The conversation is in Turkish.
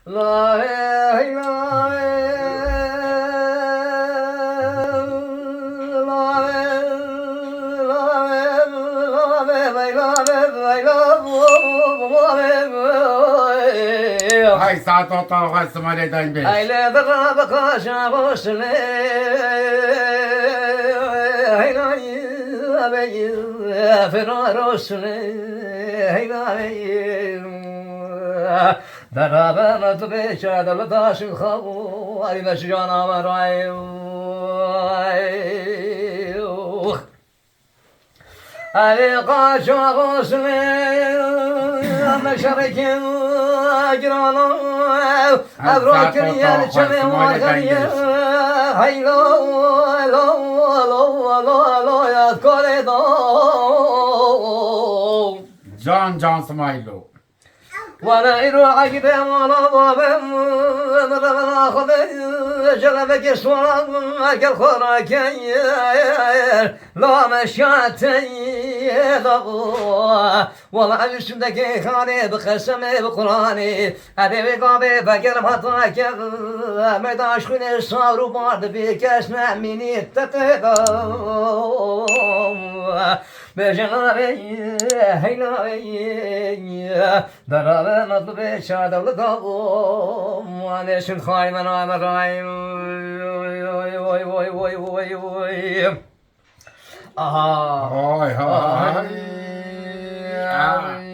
La Hay saat ortalık açsın Ali'den Bey. Aile baka kaşa boşle Aile ferar olsule Beraber adı beşerdalı taşın kavu Ay beş canavar ay Ali kaşa boşle Meşerikin giranı Evrakir yer çene margariye Haylo lo lo lo lo ya koredo Can Smaylo. وانا اروح اجيبه وانا ضابم مرة اخذ جلبك سوى اكل خوراك لا مشاتي والله عشتك خاني بقسمي بقراني ابي بقابي فكر بطاك مداش خوني صار وبارد بكاس نعميني تتدو بجنابي هينابي beraber mutlu bir şadavlı kavum Aneşin hayman amarayım Oy oy oy oy oy Aha Hay hay. Ay